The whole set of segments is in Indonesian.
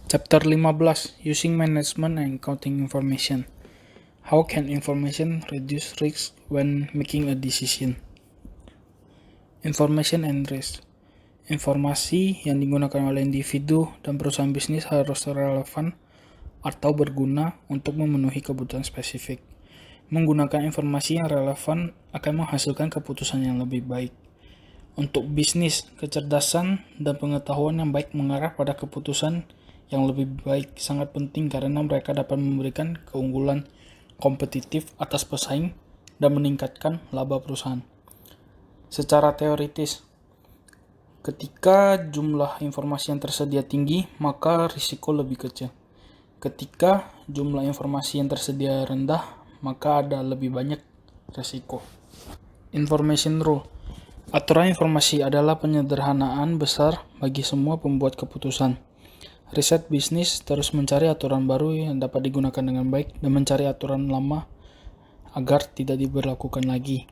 Chapter 15, Using Management and Accounting Information. How can information reduce risk when making a decision? Information and risk. Informasi yang digunakan oleh individu dan perusahaan bisnis harus relevan atau berguna untuk memenuhi kebutuhan spesifik. Menggunakan informasi yang relevan akan menghasilkan keputusan yang lebih baik. Untuk bisnis, kecerdasan dan pengetahuan yang baik mengarah pada keputusan yang lebih baik sangat penting karena mereka dapat memberikan keunggulan kompetitif atas pesaing dan meningkatkan laba perusahaan. Secara teoritis, ketika jumlah informasi yang tersedia tinggi, maka risiko lebih kecil. Ketika jumlah informasi yang tersedia rendah, maka ada lebih banyak risiko. Information Rule. Aturan informasi adalah penyederhanaan besar bagi semua pembuat keputusan. Riset bisnis terus mencari aturan baru yang dapat digunakan dengan baik dan mencari aturan lama agar tidak diberlakukan lagi.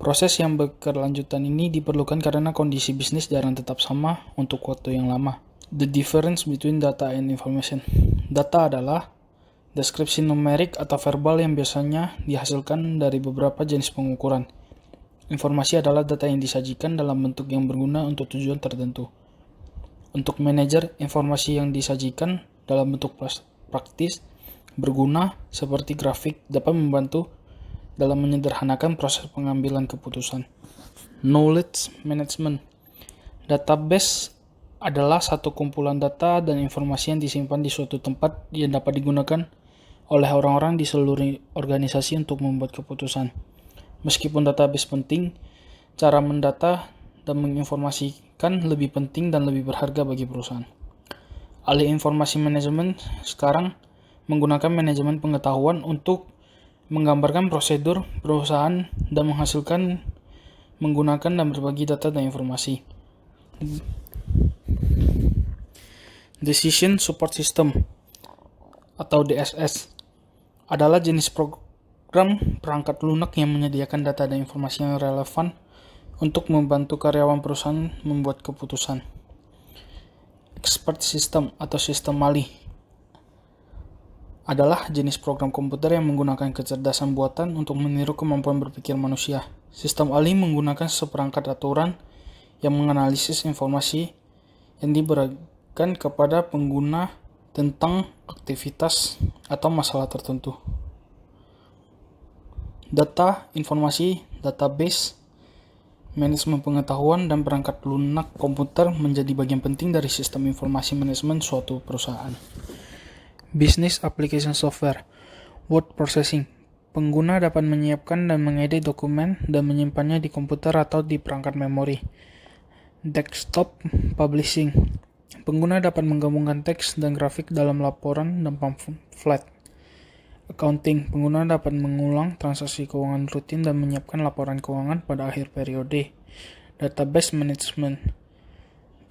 Proses yang berkelanjutan ini diperlukan karena kondisi bisnis jarang tetap sama untuk waktu yang lama. The difference between data and information. Data adalah deskripsi numerik atau verbal yang biasanya dihasilkan dari beberapa jenis pengukuran. Informasi adalah data yang disajikan dalam bentuk yang berguna untuk tujuan tertentu. Untuk manajer, informasi yang disajikan dalam bentuk praktis, berguna, seperti grafik, dapat membantu dalam menyederhanakan proses pengambilan keputusan. Knowledge Management. Database adalah satu kumpulan data dan informasi yang disimpan di suatu tempat yang dapat digunakan oleh orang-orang di seluruh organisasi untuk membuat keputusan. Meskipun database penting, cara mendata dan menginformasikan lebih penting dan lebih berharga bagi perusahaan. Ahli informasi manajemen sekarang menggunakan manajemen pengetahuan untuk menggambarkan prosedur perusahaan dan menghasilkan menggunakan dan berbagi data dan informasi. Decision Support System atau DSS adalah jenis program perangkat lunak yang menyediakan data dan informasi yang relevan untuk membantu karyawan perusahaan membuat keputusan. Expert System atau sistem ahli adalah jenis program komputer yang menggunakan kecerdasan buatan untuk meniru kemampuan berpikir manusia. Sistem ahli menggunakan seperangkat aturan yang menganalisis informasi yang diberikan kepada pengguna tentang aktivitas atau masalah tertentu. Data, informasi, database, manajemen pengetahuan, dan perangkat lunak komputer menjadi bagian penting dari sistem informasi manajemen suatu perusahaan. Business Application Software. Word Processing. Pengguna dapat menyiapkan dan mengedit dokumen dan menyimpannya di komputer atau di perangkat memori. Desktop Publishing. Pengguna dapat menggabungkan teks dan grafik dalam laporan dan pamflet. Accounting. Pengguna dapat mengulang transaksi keuangan rutin dan menyiapkan laporan keuangan pada akhir periode. Database Management.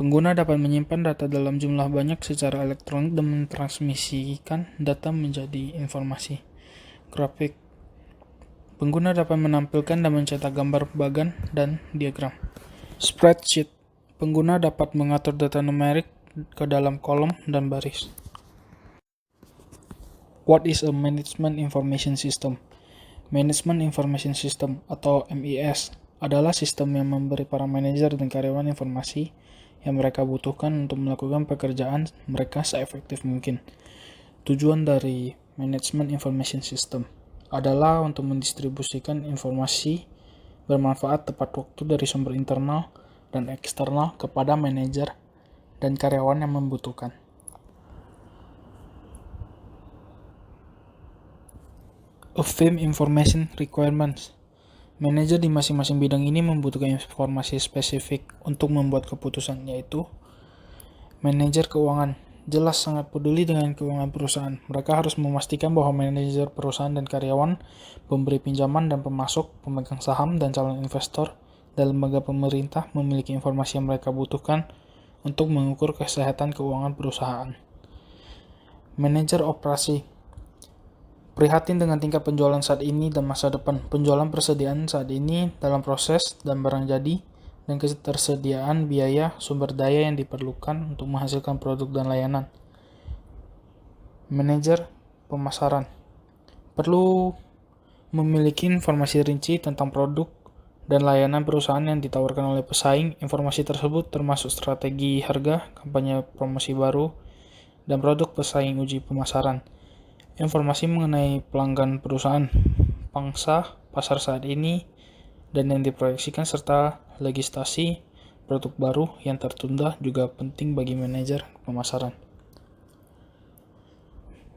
Pengguna dapat menyimpan data dalam jumlah banyak secara elektronik dan mentransmisikan data menjadi informasi. Grafik. Pengguna dapat menampilkan dan mencetak gambar bagan dan diagram. Spreadsheet. Pengguna dapat mengatur data numerik ke dalam kolom dan baris. What is a Management Information System? Management Information System atau MIS adalah sistem yang memberi para manajer dan karyawan informasi yang mereka butuhkan untuk melakukan pekerjaan mereka seefektif mungkin. Tujuan dari Management Information System adalah untuk mendistribusikan informasi bermanfaat tepat waktu dari sumber internal dan eksternal kepada manajer dan karyawan yang membutuhkan. A firm Information Requirements. Manajer di masing-masing bidang ini membutuhkan informasi spesifik untuk membuat keputusan, yaitu manajer keuangan. Jelas sangat peduli dengan keuangan perusahaan. Mereka harus memastikan bahwa manajer perusahaan dan karyawan, pemberi pinjaman dan pemasok, pemegang saham, dan calon investor dan lembaga pemerintah memiliki informasi yang mereka butuhkan untuk mengukur kesehatan keuangan perusahaan. Manajer operasi. Prihatin dengan tingkat penjualan saat ini dan masa depan. Penjualan persediaan saat ini dalam proses dan barang jadi dan ketersediaan biaya sumber daya yang diperlukan untuk menghasilkan produk dan layanan. Manajer pemasaran perlu memiliki informasi rinci tentang produk dan layanan perusahaan yang ditawarkan oleh pesaing. Informasi tersebut termasuk strategi harga, kampanye promosi baru, dan produk pesaing uji pemasaran. Informasi mengenai pelanggan perusahaan, pangsa pasar saat ini, dan yang diproyeksikan serta legislasi produk baru yang tertunda juga penting bagi manajer pemasaran.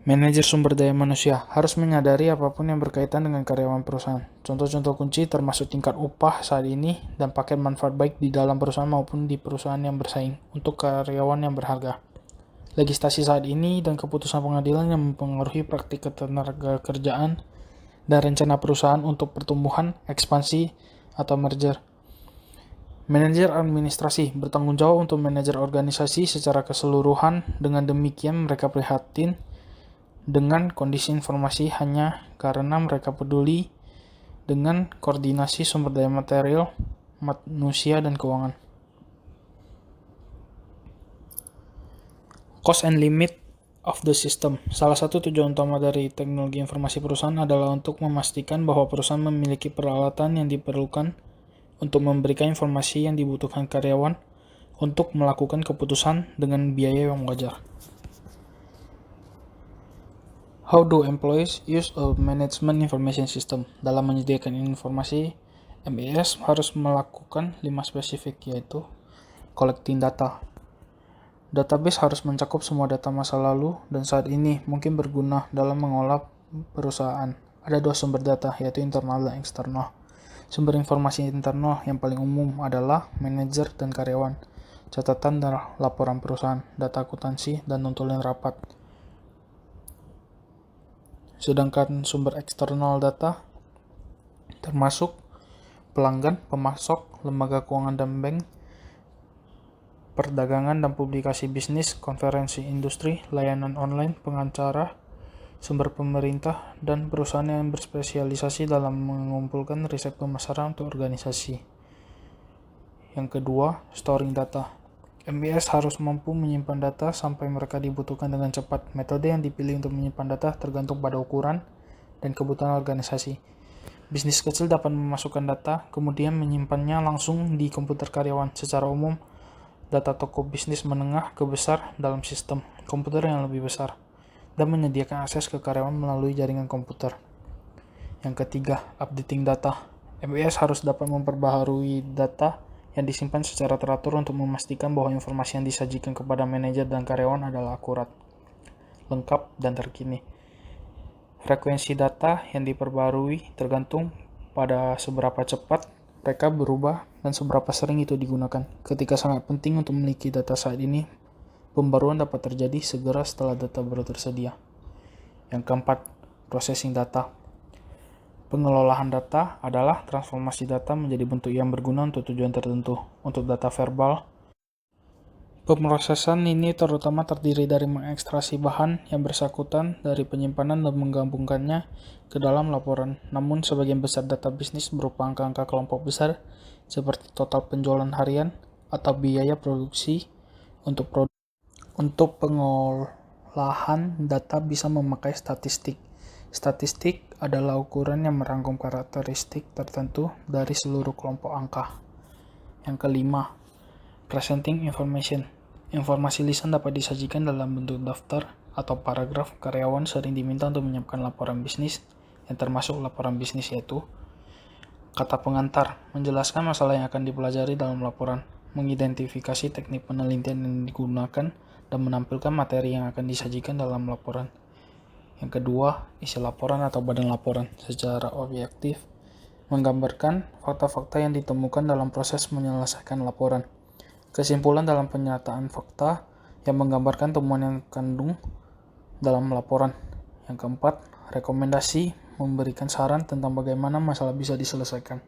Manajer sumber daya manusia harus menyadari apapun yang berkaitan dengan karyawan perusahaan. Contoh-contoh kunci termasuk tingkat upah saat ini dan paket manfaat baik di dalam perusahaan maupun di perusahaan yang bersaing untuk karyawan yang berharga. Legislasi saat ini dan keputusan pengadilan yang mempengaruhi praktik ketenaga kerjaan dan rencana perusahaan untuk pertumbuhan, ekspansi, atau merger. Manajer administrasi bertanggung jawab untuk manajer organisasi secara keseluruhan. Dengan demikian mereka prihatin dengan kondisi informasi hanya karena mereka peduli dengan koordinasi sumber daya material, manusia, dan keuangan. Cost and limit of the system. Salah satu tujuan utama dari teknologi informasi perusahaan adalah untuk memastikan bahwa perusahaan memiliki peralatan yang diperlukan untuk memberikan informasi yang dibutuhkan karyawan untuk melakukan keputusan dengan biaya yang wajar. How do employees use a management information system? Dalam menyediakan informasi, MES harus melakukan 5 spesifik, yaitu collecting data. Database harus mencakup semua data masa lalu dan saat ini mungkin berguna dalam mengolah perusahaan. Ada 2 sumber data, yaitu internal dan eksternal. Sumber informasi internal yang paling umum adalah manajer dan karyawan, catatan dan laporan perusahaan, data akuntansi, dan nontolan rapat. Sedangkan sumber eksternal data termasuk pelanggan, pemasok, lembaga keuangan dan bank, perdagangan dan publikasi bisnis, konferensi industri, layanan online, pengacara, sumber pemerintah, dan perusahaan yang berspesialisasi dalam mengumpulkan riset pemasaran untuk organisasi. Yang kedua, storing data. MES harus mampu menyimpan data sampai mereka dibutuhkan dengan cepat. Metode yang dipilih untuk menyimpan data tergantung pada ukuran dan kebutuhan organisasi. Bisnis kecil dapat memasukkan data, kemudian menyimpannya langsung di komputer karyawan. Secara umum, data toko bisnis menengah ke besar dalam sistem komputer yang lebih besar dan menyediakan akses ke karyawan melalui jaringan komputer. Yang ketiga, updating data. MES harus dapat memperbaharui data yang disimpan secara teratur untuk memastikan bahwa informasi yang disajikan kepada manajer dan karyawan adalah akurat, lengkap, dan terkini. Frekuensi data yang diperbarui tergantung pada seberapa cepat mereka berubah dan seberapa sering itu digunakan. Ketika sangat penting untuk memiliki data saat ini, pembaruan dapat terjadi segera setelah data baru tersedia. Yang keempat, processing data. Pengelolaan data adalah transformasi data menjadi bentuk yang berguna untuk tujuan tertentu. Untuk data verbal, pemrosesan ini terutama terdiri dari mengekstraksi bahan yang bersangkutan dari penyimpanan dan menggabungkannya ke dalam laporan. Namun sebagian besar data bisnis berupa angka-angka kelompok besar seperti total penjualan harian atau biaya produksi untuk produk. Untuk pengolahan data bisa memakai statistik. Statistik adalah ukuran yang merangkum karakteristik tertentu dari seluruh kelompok angka. Yang kelima, presenting information. Informasi lisan dapat disajikan dalam bentuk daftar atau paragraf. Karyawan sering diminta untuk menyiapkan laporan bisnis yang termasuk laporan bisnis, yaitu kata pengantar, menjelaskan masalah yang akan dipelajari dalam laporan, mengidentifikasi teknik penelitian yang digunakan, dan menampilkan materi yang akan disajikan dalam laporan. Yang kedua, isi laporan atau badan laporan secara objektif menggambarkan fakta-fakta yang ditemukan dalam proses menyelesaikan laporan. Kesimpulan dalam penyataan fakta yang menggambarkan temuan yang kandung dalam laporan. Yang keempat, rekomendasi memberikan saran tentang bagaimana masalah bisa diselesaikan.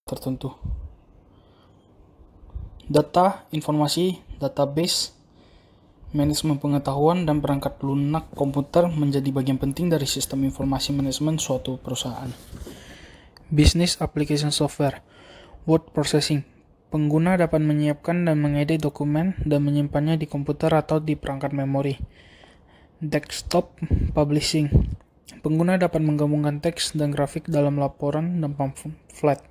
Tertentu. Data, informasi, database, Manajemen pengetahuan dan perangkat lunak komputer menjadi bagian penting dari sistem informasi manajemen suatu perusahaan. Business Application Software. Word Processing. Pengguna dapat menyiapkan dan mengedit dokumen dan menyimpannya di komputer atau di perangkat memori. Desktop Publishing. Pengguna dapat menggabungkan teks dan grafik dalam laporan dan pamflet.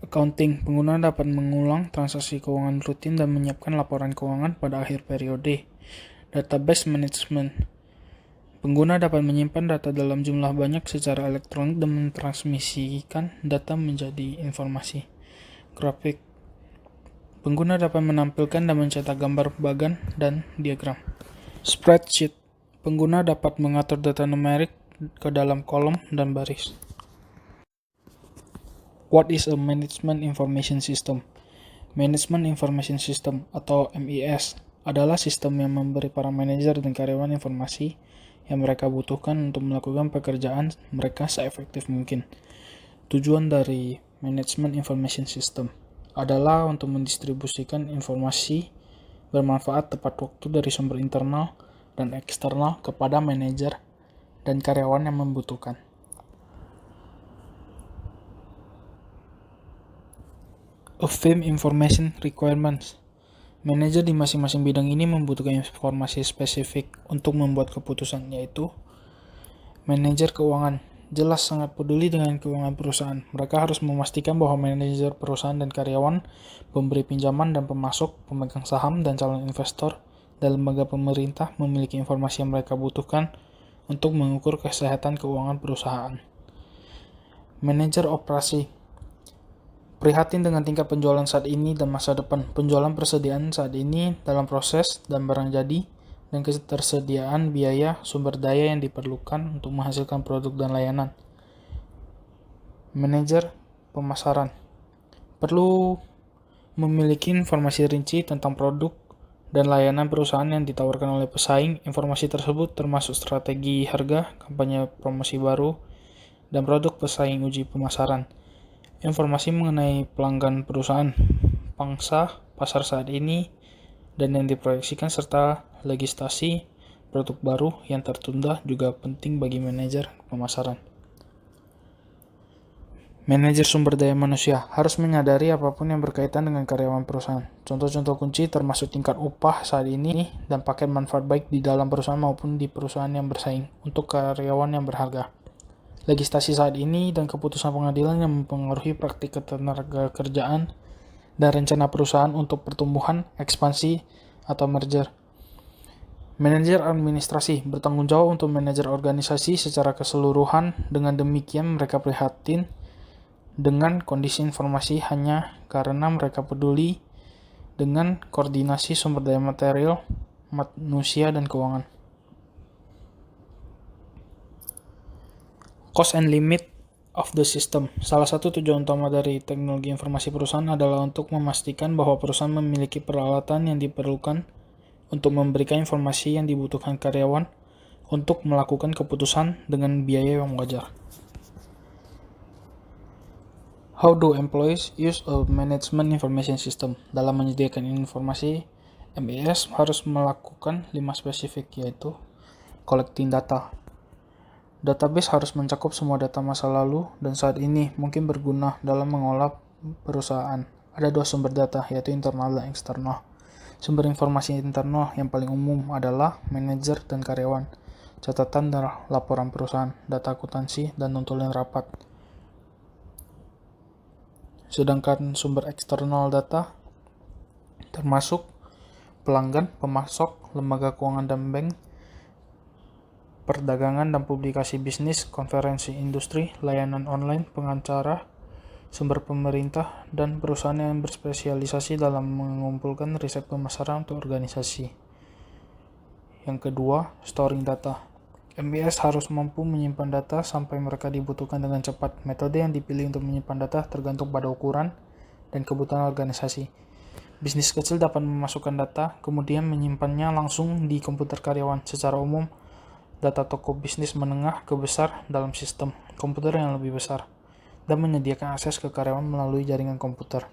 Accounting. Pengguna dapat mengulang transaksi keuangan rutin dan menyiapkan laporan keuangan pada akhir periode. Database Management. Pengguna dapat menyimpan data dalam jumlah banyak secara elektronik dan mentransmisikan data menjadi informasi. Grafik. Pengguna dapat menampilkan dan mencetak gambar bagan dan diagram. Spreadsheet. Pengguna dapat mengatur data numerik ke dalam kolom dan baris. What is a Management Information System? Management Information System atau MIS adalah sistem yang memberi para manajer dan karyawan informasi yang mereka butuhkan untuk melakukan pekerjaan mereka seefektif mungkin. Tujuan dari Management Information System adalah untuk mendistribusikan informasi bermanfaat tepat waktu dari sumber internal dan eksternal kepada manajer dan karyawan yang membutuhkan. A firm Information Requirements. Manajer di masing-masing bidang ini membutuhkan informasi spesifik untuk membuat keputusan, yaitu manajer keuangan. Jelas sangat peduli dengan keuangan perusahaan. Mereka harus memastikan bahwa manajer perusahaan dan karyawan, pemberi pinjaman dan pemasok, pemegang saham dan calon investor, dan lembaga pemerintah memiliki informasi yang mereka butuhkan untuk mengukur kesehatan keuangan perusahaan. Manajer operasi. Prihatin dengan tingkat penjualan saat ini dan masa depan. Penjualan persediaan saat ini dalam proses dan barang jadi, dan ketersediaan biaya sumber daya yang diperlukan untuk menghasilkan produk dan layanan. Manajer pemasaran. Perlu memiliki informasi rinci tentang produk dan layanan perusahaan yang ditawarkan oleh pesaing. Informasi tersebut termasuk strategi harga, kampanye promosi baru, dan produk pesaing uji pemasaran. Informasi mengenai pelanggan perusahaan, pangsa pasar saat ini, dan yang diproyeksikan serta legislasi produk baru yang tertunda juga penting bagi manajer pemasaran. Manajer sumber daya manusia harus menyadari apapun yang berkaitan dengan karyawan perusahaan. Contoh-contoh kunci termasuk tingkat upah saat ini dan paket manfaat baik di dalam perusahaan maupun di perusahaan yang bersaing untuk karyawan yang berharga. Legislasi saat ini dan keputusan pengadilan yang mempengaruhi praktik ketenaga kerjaan dan rencana perusahaan untuk pertumbuhan, ekspansi, atau merger. Manajer administrasi bertanggung jawab untuk manajer organisasi secara keseluruhan. Dengan demikian mereka prihatin dengan kondisi informasi hanya karena mereka peduli dengan koordinasi sumber daya material, manusia, dan keuangan. Cost and limit of the system. Salah satu tujuan utama dari teknologi informasi perusahaan adalah untuk memastikan bahwa perusahaan memiliki peralatan yang diperlukan untuk memberikan informasi yang dibutuhkan karyawan untuk melakukan keputusan dengan biaya yang wajar. How do employees use a management information system? Dalam menyediakan informasi, MIS harus melakukan 5 spesifik, yaitu collecting data. Database harus mencakup semua data masa lalu dan saat ini mungkin berguna dalam mengolah perusahaan. Ada 2 sumber data, yaitu internal dan eksternal. Sumber informasi internal yang paling umum adalah manajer dan karyawan, catatan dan laporan perusahaan, data akuntansi, dan nontolan rapat. Sedangkan sumber eksternal data termasuk pelanggan, pemasok, lembaga keuangan dan bank, perdagangan dan publikasi bisnis, konferensi industri, layanan online, pengacara, sumber pemerintah, dan perusahaan yang berspesialisasi dalam mengumpulkan riset pemasaran untuk organisasi. Yang kedua, storing data. MIS harus mampu menyimpan data sampai mereka dibutuhkan dengan cepat. Metode yang dipilih untuk menyimpan data tergantung pada ukuran dan kebutuhan organisasi. Bisnis kecil dapat memasukkan data, kemudian menyimpannya langsung di komputer karyawan. Secara umum, data toko bisnis menengah ke besar dalam sistem komputer yang lebih besar, dan menyediakan akses ke karyawan melalui jaringan komputer.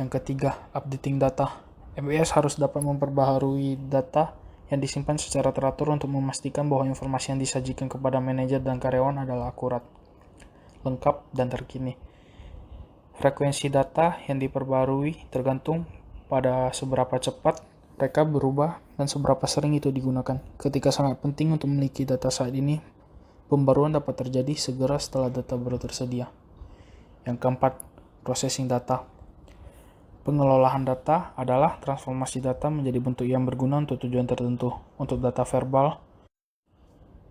Yang ketiga, updating data. MES harus dapat memperbaharui data yang disimpan secara teratur untuk memastikan bahwa informasi yang disajikan kepada manajer dan karyawan adalah akurat, lengkap, dan terkini. Frekuensi data yang diperbarui tergantung pada seberapa cepat mereka berubah dan seberapa sering itu digunakan. Ketika sangat penting untuk memiliki data saat ini, pembaruan dapat terjadi segera setelah data baru tersedia. Yang keempat, processing data. Pengelolaan data adalah transformasi data menjadi bentuk yang berguna untuk tujuan tertentu. Untuk data verbal,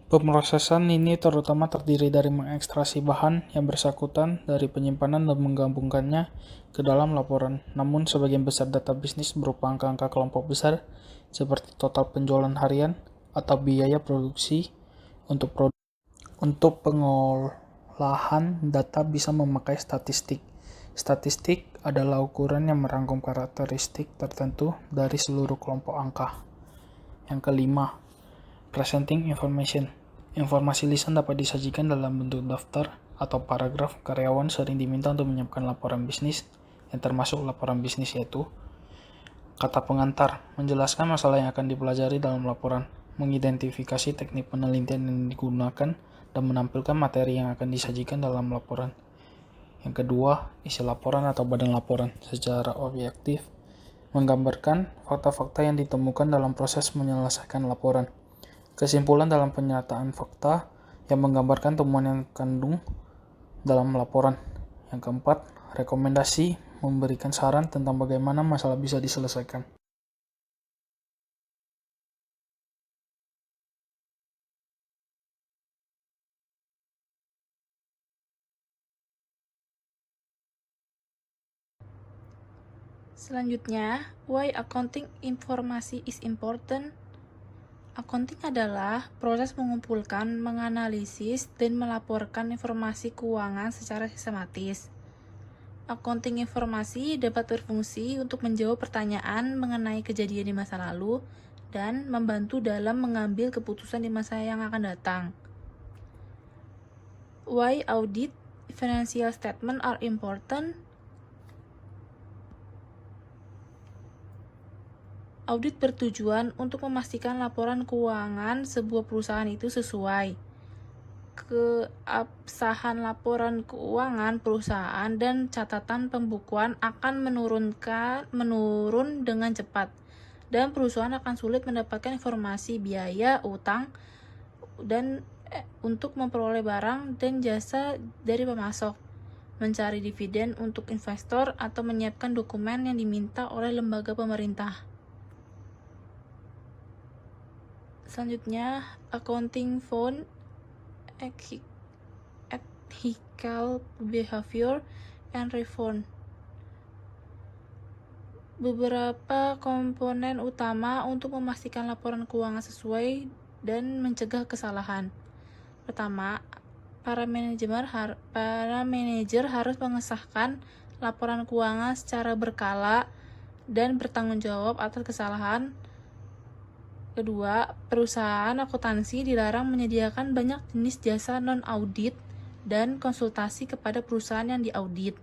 pemrosesan ini terutama terdiri dari mengekstraksi bahan yang bersangkutan dari penyimpanan dan menggabungkannya ke dalam laporan. Namun, sebagian besar data bisnis berupa angka-angka kelompok besar, seperti total penjualan harian atau biaya produksi untuk produk. Untuk pengolahan data bisa memakai statistik. Statistik adalah ukuran yang merangkum karakteristik tertentu dari seluruh kelompok angka. Yang kelima, presenting information. Informasi lisan dapat disajikan dalam bentuk daftar atau paragraf. Karyawan sering diminta untuk menyiapkan laporan bisnis, yang termasuk laporan bisnis yaitu kata pengantar, menjelaskan masalah yang akan dipelajari dalam laporan, mengidentifikasi teknik penelitian yang digunakan, dan menampilkan materi yang akan disajikan dalam laporan. Yang kedua, isi laporan atau badan laporan secara objektif menggambarkan fakta-fakta yang ditemukan dalam proses menyelesaikan laporan. Kesimpulan dalam penyataan fakta yang menggambarkan temuan yang kandung dalam laporan. Yang keempat, rekomendasi memberikan saran tentang bagaimana masalah bisa diselesaikan. Selanjutnya, why accounting informasi is important? Accounting adalah proses mengumpulkan, menganalisis, dan melaporkan informasi keuangan secara sistematis. Accounting informasi dapat berfungsi untuk menjawab pertanyaan mengenai kejadian di masa lalu dan membantu dalam mengambil keputusan di masa yang akan datang. Why audit financial statement are important? Audit bertujuan untuk memastikan laporan keuangan sebuah perusahaan itu sesuai. Keabsahan laporan keuangan perusahaan dan catatan pembukuan akan menurun dengan cepat, dan perusahaan akan sulit mendapatkan informasi biaya, utang, dan untuk memperoleh barang dan jasa dari pemasok, mencari dividen untuk investor, atau menyiapkan dokumen yang diminta oleh lembaga pemerintah. Selanjutnya, accounting found ethical behavior and reform. Beberapa komponen utama untuk memastikan laporan keuangan sesuai dan mencegah kesalahan. Pertama, para manajer harus mengesahkan laporan keuangan secara berkala dan bertanggung jawab atas kesalahan. Kedua, perusahaan akuntansi dilarang menyediakan banyak jenis jasa non-audit dan konsultasi kepada perusahaan yang diaudit.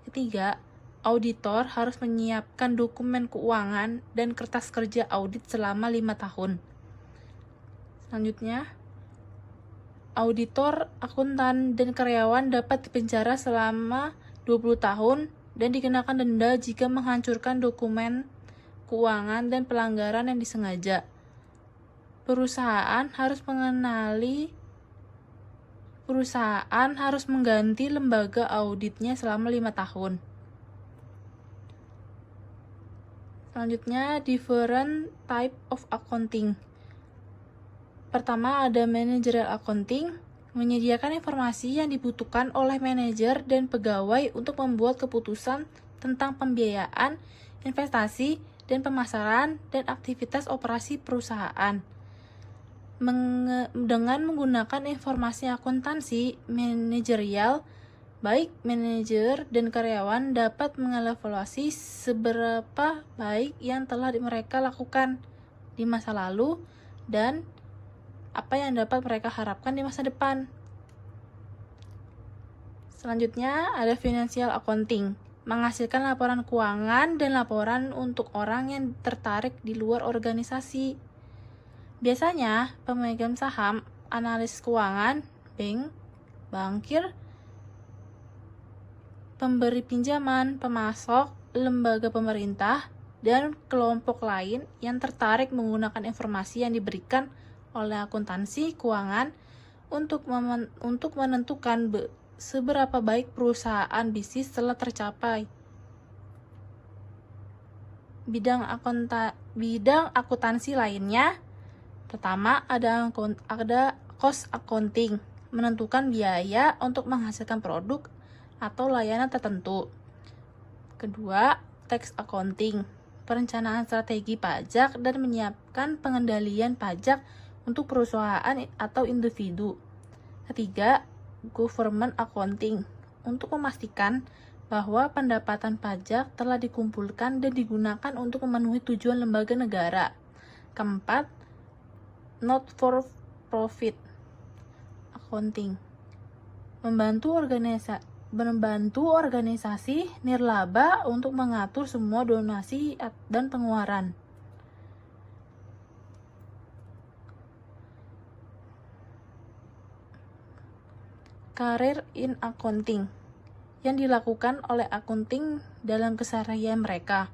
Ketiga, auditor harus menyiapkan dokumen keuangan dan kertas kerja audit selama 5 tahun. Selanjutnya, auditor, akuntan, dan karyawan dapat dipenjara selama 20 tahun dan dikenakan denda jika menghancurkan dokumen keuangan dan pelanggaran yang disengaja. Perusahaan harus mengganti lembaga auditnya selama 5 tahun. Selanjutnya, different type of accounting. Pertama, ada managerial accounting, menyediakan informasi yang dibutuhkan oleh manajer dan pegawai untuk membuat keputusan tentang pembiayaan, investasi, dan pemasaran dan aktivitas operasi perusahaan. Dengan menggunakan informasi akuntansi manajerial, baik manajer dan karyawan dapat mengevaluasi seberapa baik yang telah mereka lakukan di masa lalu dan apa yang dapat mereka harapkan di masa depan. Selanjutnya ada financial accounting. menghasilkan laporan keuangan dan laporan untuk orang yang tertarik di luar organisasi. Biasanya, pemegang saham, analis keuangan, bank, bankir, pemberi pinjaman, pemasok, lembaga pemerintah, dan kelompok lain yang tertarik menggunakan informasi yang diberikan oleh akuntansi keuangan untuk menentukan seberapa baik perusahaan bisnis telah tercapai. Bidang akuntansi lainnya, pertama ada cost accounting, menentukan biaya untuk menghasilkan produk atau layanan tertentu. Kedua, tax accounting, perencanaan strategi pajak dan menyiapkan pengendalian pajak untuk perusahaan atau individu. Ketiga, government accounting, untuk memastikan bahwa pendapatan pajak telah dikumpulkan dan digunakan untuk memenuhi tujuan lembaga negara. Keempat, not for profit accounting, membantu organisasi nirlaba untuk mengatur semua donasi dan pengeluaran. Career in accounting, yang dilakukan oleh akunting dalam keseharian mereka.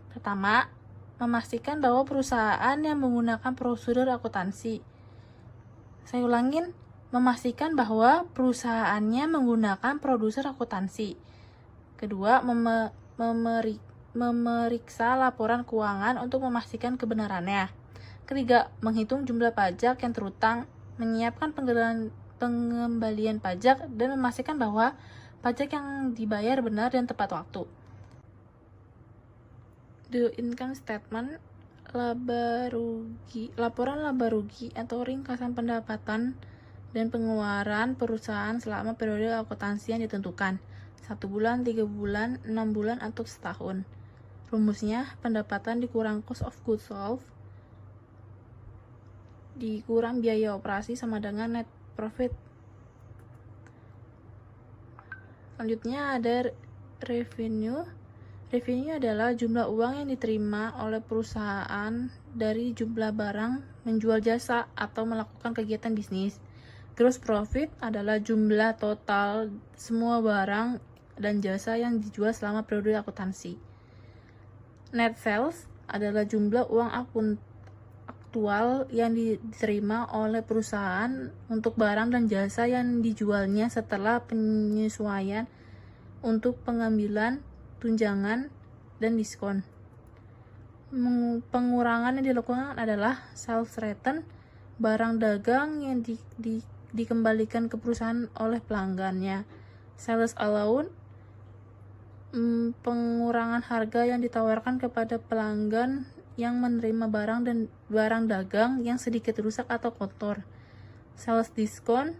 Pertama, memastikan bahwa perusahaan yang menggunakan prosedur akuntansi. Saya ulangin, memastikan bahwa perusahaannya menggunakan prosedur akuntansi. Kedua, memeriksa laporan keuangan untuk memastikan kebenarannya. Ketiga, menghitung jumlah pajak yang terutang, menyiapkan pengembalian pajak, dan memastikan bahwa pajak yang dibayar benar dan tepat waktu. The income statement, laporan laba rugi atau ringkasan pendapatan dan pengeluaran perusahaan selama periode akuntansi yang ditentukan, 1 bulan, 3 bulan, 6 bulan, atau setahun. Rumusnya, pendapatan dikurang cost of goods sold dikurang biaya operasi sama dengan net profit. Selanjutnya ada revenue. Revenue adalah jumlah uang yang diterima oleh perusahaan dari jumlah barang, menjual jasa, atau melakukan kegiatan bisnis. Gross profit adalah jumlah total semua barang dan jasa yang dijual selama periode akuntansi. Net sales adalah jumlah uang aktual yang diterima oleh perusahaan untuk barang dan jasa yang dijualnya setelah penyesuaian untuk pengambilan, tunjangan, dan diskon. Pengurangan yang dilakukan adalah sales return, barang dagang yang dikembalikan ke perusahaan oleh pelanggannya. Sales allowance, pengurangan harga yang ditawarkan kepada pelanggan yang menerima barang dagang yang sedikit rusak atau kotor. Sales discount,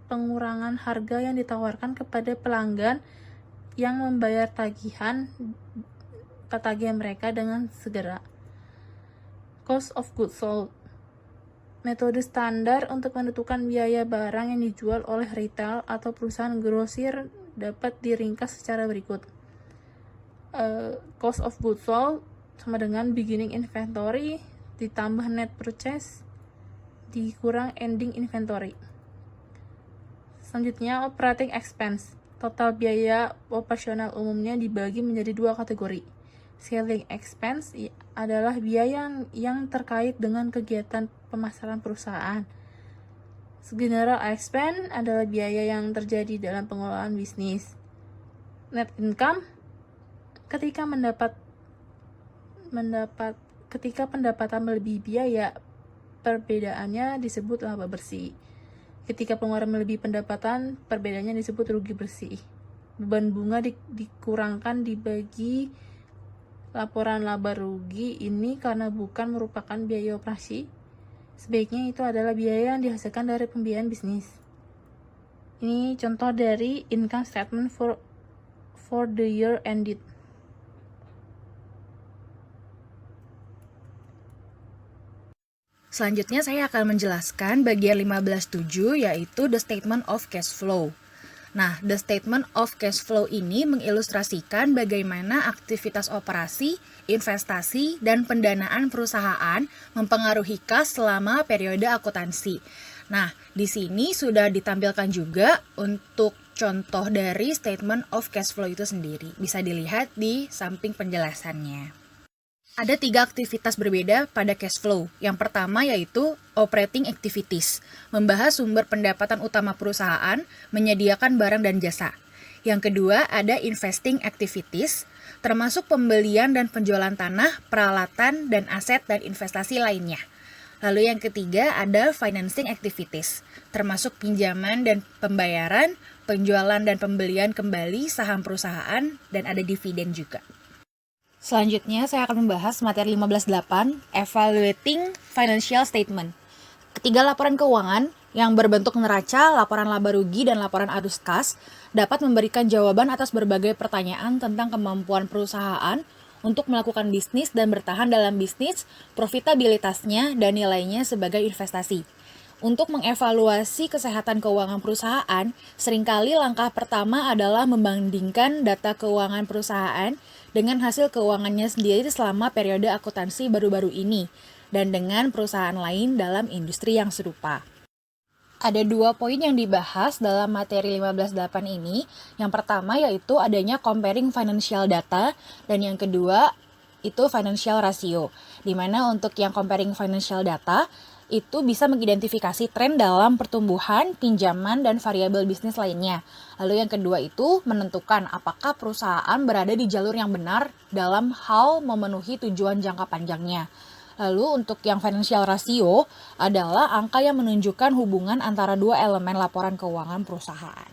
pengurangan harga yang ditawarkan kepada pelanggan yang membayar tagihan mereka dengan segera. Cost of goods sold, metode standar untuk menentukan biaya barang yang dijual oleh retail atau perusahaan grosir dapat diringkas secara berikut. Cost of goods sold sama dengan beginning inventory ditambah net purchase dikurang ending inventory. Selanjutnya, operating expense. Total biaya operasional umumnya dibagi menjadi 2 kategori. Selling expense adalah biaya yang terkait dengan kegiatan pemasaran perusahaan. General expense adalah biaya yang terjadi dalam pengelolaan bisnis. Net income, ketika pendapatan melebihi biaya, perbedaannya disebut laba bersih. Ketika pengeluaran melebihi pendapatan, perbedaannya disebut rugi bersih. Beban bunga dikurangkan dibagi laporan laba rugi ini karena bukan merupakan biaya operasi. Sebaiknya itu adalah biaya yang dihasilkan dari pembiayaan bisnis. Ini contoh dari income statement for the year ended. Selanjutnya saya akan menjelaskan bagian 15.7 yaitu the statement of cash flow. Nah, the statement of cash flow ini mengilustrasikan bagaimana aktivitas operasi, investasi, dan pendanaan perusahaan mempengaruhi kas selama periode akuntansi. Nah, di sini sudah ditampilkan juga untuk contoh dari statement of cash flow itu sendiri. Bisa dilihat di samping penjelasannya. Ada 3 aktivitas berbeda pada cash flow. Yang pertama yaitu operating activities, membahas sumber pendapatan utama perusahaan, menyediakan barang dan jasa. Yang kedua ada investing activities, termasuk pembelian dan penjualan tanah, peralatan, dan aset dan investasi lainnya. Lalu yang ketiga ada financing activities, termasuk pinjaman dan pembayaran, penjualan dan pembelian kembali saham perusahaan, dan ada dividen juga. Selanjutnya, saya akan membahas materi 15.8, Evaluating Financial Statement. Ketiga laporan keuangan yang berbentuk neraca, laporan laba rugi, dan laporan arus kas dapat memberikan jawaban atas berbagai pertanyaan tentang kemampuan perusahaan untuk melakukan bisnis dan bertahan dalam bisnis, profitabilitasnya, dan nilainya sebagai investasi. Untuk mengevaluasi kesehatan keuangan perusahaan, seringkali langkah pertama adalah membandingkan data keuangan perusahaan dengan hasil keuangannya sendiri selama periode akuntansi baru-baru ini, dan dengan perusahaan lain dalam industri yang serupa. Ada 2 poin yang dibahas dalam materi 15.8 ini. Yang pertama yaitu adanya comparing financial data, dan yang kedua itu financial ratio, di mana untuk yang comparing financial data, itu bisa mengidentifikasi tren dalam pertumbuhan, pinjaman, dan variabel bisnis lainnya. Lalu yang kedua itu menentukan apakah perusahaan berada di jalur yang benar dalam hal memenuhi tujuan jangka panjangnya. Lalu untuk yang financial ratio adalah angka yang menunjukkan hubungan antara 2 elemen laporan keuangan perusahaan.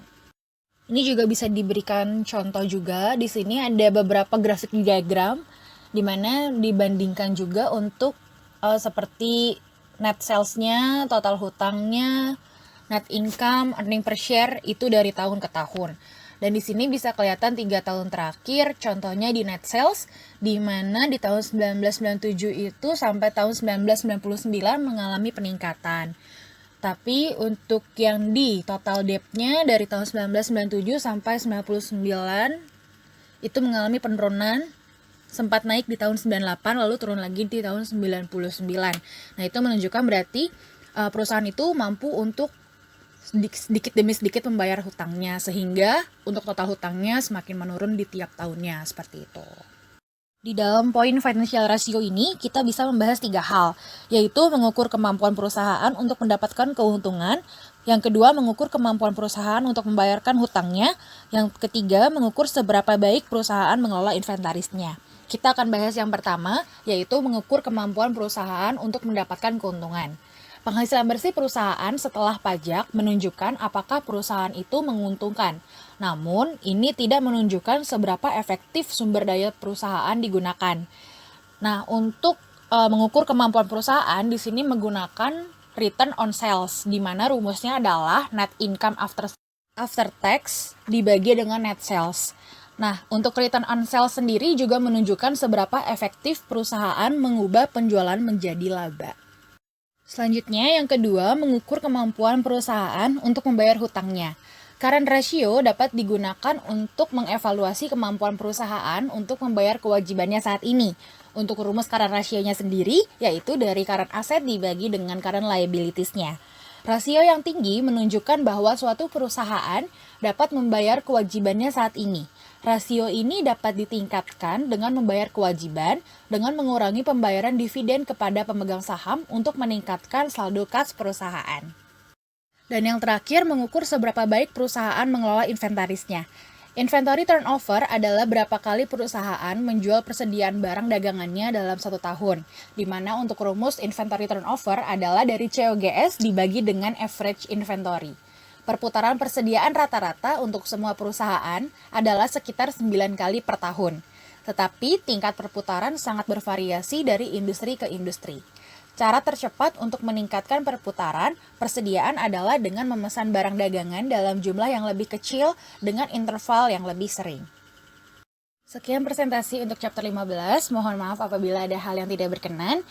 Ini juga bisa diberikan contoh juga. Di sini ada beberapa grafik diagram di mana dibandingkan juga untuk seperti net sales-nya, total hutangnya, net income, earning per share itu dari tahun ke tahun. Dan di sini bisa kelihatan 3 tahun terakhir, contohnya di net sales, di mana di tahun 1997 itu sampai tahun 1999 mengalami peningkatan. Tapi untuk yang di total debt-nya dari tahun 1997 sampai 1999 itu mengalami penurunan, sempat naik di tahun 98 lalu turun lagi di tahun 99. Nah, itu menunjukkan berarti perusahaan itu mampu untuk sedikit demi sedikit membayar hutangnya, sehingga untuk total hutangnya semakin menurun di tiap tahunnya, seperti itu. Di dalam poin financial ratio ini, kita bisa membahas 3 hal, yaitu mengukur kemampuan perusahaan untuk mendapatkan keuntungan, yang kedua mengukur kemampuan perusahaan untuk membayarkan hutangnya, yang ketiga mengukur seberapa baik perusahaan mengelola inventarisnya. Kita akan bahas yang pertama, yaitu mengukur kemampuan perusahaan untuk mendapatkan keuntungan. Penghasilan bersih perusahaan setelah pajak menunjukkan apakah perusahaan itu menguntungkan. Namun, ini tidak menunjukkan seberapa efektif sumber daya perusahaan digunakan. Nah, untuk mengukur kemampuan perusahaan, di sini menggunakan return on sales, di mana rumusnya adalah net income after tax dibagi dengan net sales. Nah, untuk return on sales sendiri juga menunjukkan seberapa efektif perusahaan mengubah penjualan menjadi laba. Selanjutnya, yang kedua, mengukur kemampuan perusahaan untuk membayar hutangnya. Current ratio dapat digunakan untuk mengevaluasi kemampuan perusahaan untuk membayar kewajibannya saat ini. Untuk rumus current ratio-nya sendiri, yaitu dari current asset dibagi dengan current liabilities-nya. Rasio yang tinggi menunjukkan bahwa suatu perusahaan dapat membayar kewajibannya saat ini. Rasio ini dapat ditingkatkan dengan membayar kewajiban dengan mengurangi pembayaran dividen kepada pemegang saham untuk meningkatkan saldo kas perusahaan. Dan yang terakhir, mengukur seberapa baik perusahaan mengelola inventarisnya. Inventory turnover adalah berapa kali perusahaan menjual persediaan barang dagangannya dalam 1 tahun, di mana untuk rumus inventory turnover adalah dari COGS dibagi dengan average inventory. Perputaran persediaan rata-rata untuk semua perusahaan adalah sekitar 9 kali per tahun, tetapi tingkat perputaran sangat bervariasi dari industri ke industri. Cara tercepat untuk meningkatkan perputaran persediaan adalah dengan memesan barang dagangan dalam jumlah yang lebih kecil dengan interval yang lebih sering. Sekian presentasi untuk chapter 15. Mohon maaf apabila ada hal yang tidak berkenan.